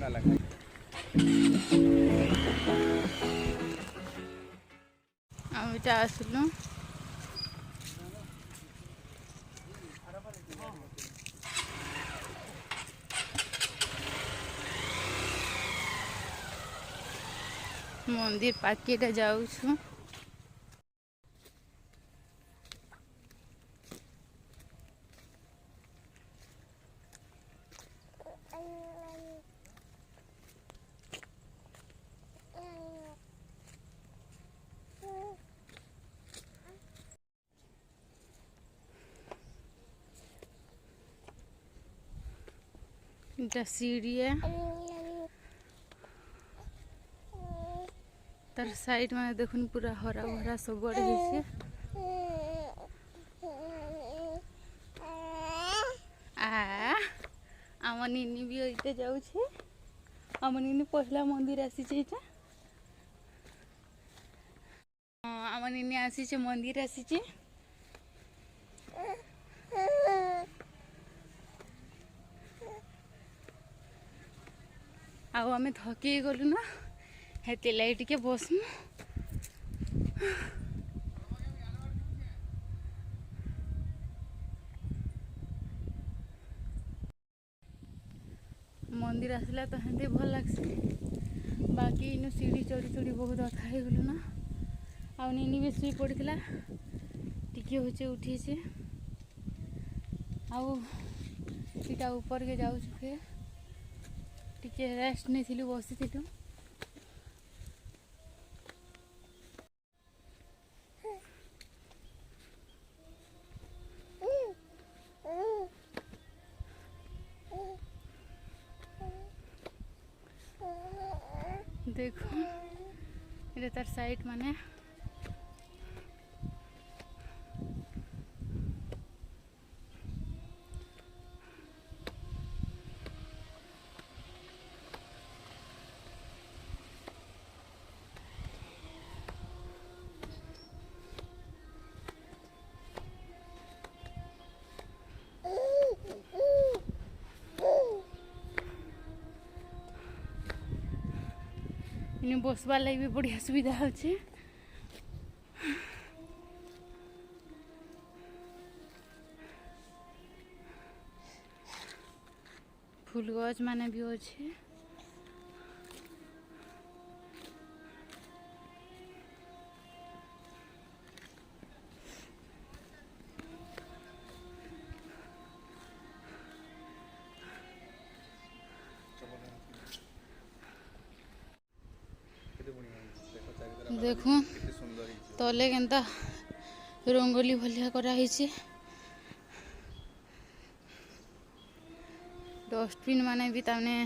आम इटा आसलु मंदिर पाकेटा जाऊँ इटा सीढ़ी है तार साइड में देखुन पूरा हरा भरा सब है आम निनी भी इते जाऊे आम निनी पहला मंदिर आसी आम निनी आसी मंदिर आसी आउ आमे थकी गलु ना हेते लाइट के बसमु मंदिर आसला तो हेते भल लगसी बाकी इनु सीढ़ी चढ़ी चढ़ी बहुत अथा हो गलु ना आउ निनी भी सुई पड़ता टिके होचे उठीचे आउ इटा ऊपर के जाऊ फिर टिके रेस्ट नहीं थिलु बसी थिलु देखो ये तार साइड माने इन बसबार लगी भी बढ़िया सुविधा होचे फूल गछ माने भी अच्छे देखो तले केनता रंगोली भलिया कराई डस्टबिन माने भी ताने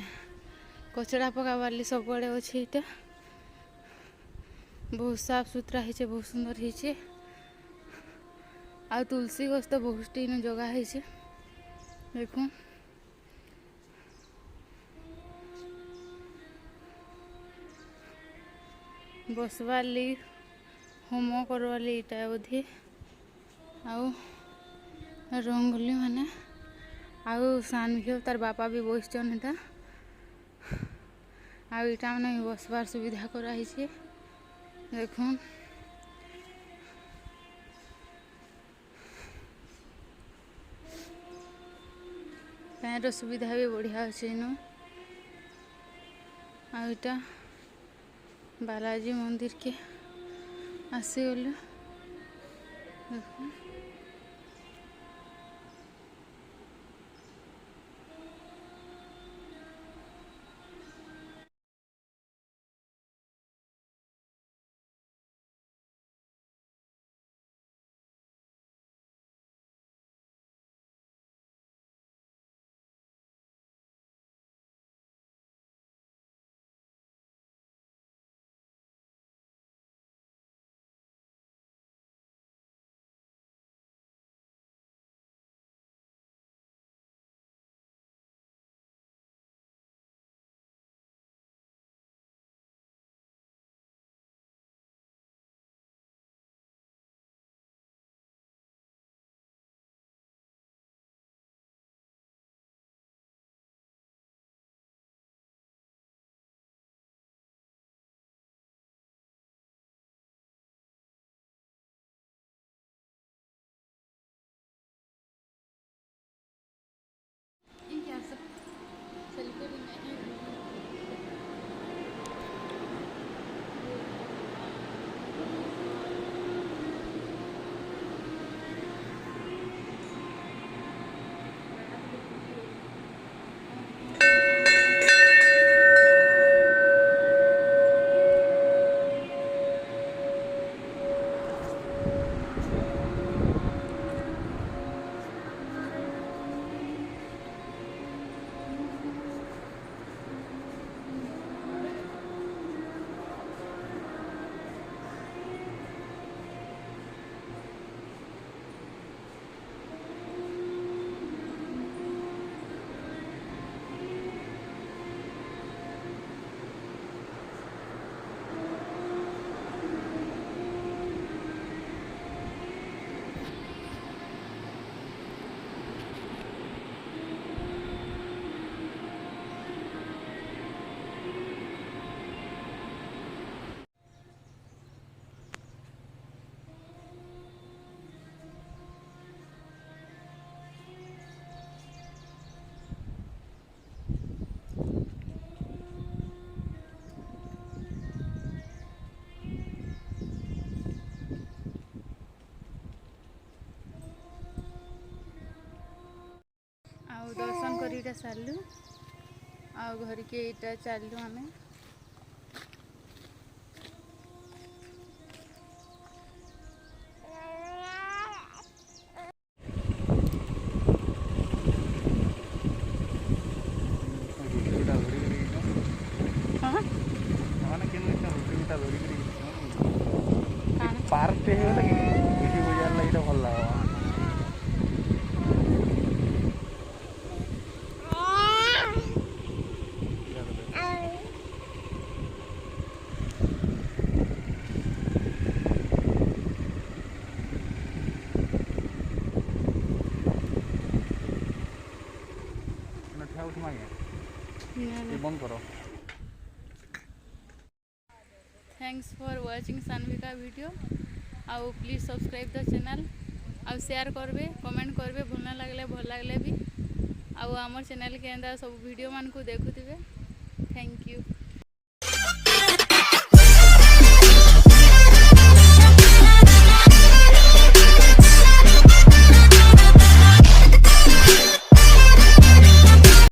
कचरा पकाबार सब बड़े अच्छे इटा बहुत साफ सुथरा है बहुत सुंदर है आ तुलसी गछ तो बहुत इन जगह है देखो बसबार ली होम करवार ली इटा बोधे आउ रंगोली माने आउ सानभियो तार बापा भी बसचन इटा आउ इटा माने बसबार सुविधा कराई देखो पैर सुविधा भी बढ़िया अच्छे इनु आउ इटा बालाजी मंदिर के आसीगलु देखो। ଏଇଟା ସାରିଲୁ ଆଉ ଘରିକି ଏଇଟା ଚାଲିଲୁ ଆମେ। ପାର୍କଟେ ହେଇଗଲା କି ଏଠି ବଜାର ଲାଗିଟା ଭଲ ଲାଗିବ। बंद करो। Thanks for watching Sanvika video आउ प्लीज सब्सक्राइब द चैनल आउ शेयर करबे कमेंट करबे भल ना लगले भल लगले भी आउ आमर चैनल के एंदा सब वीडियो मान को देखुथिबे। Thank you.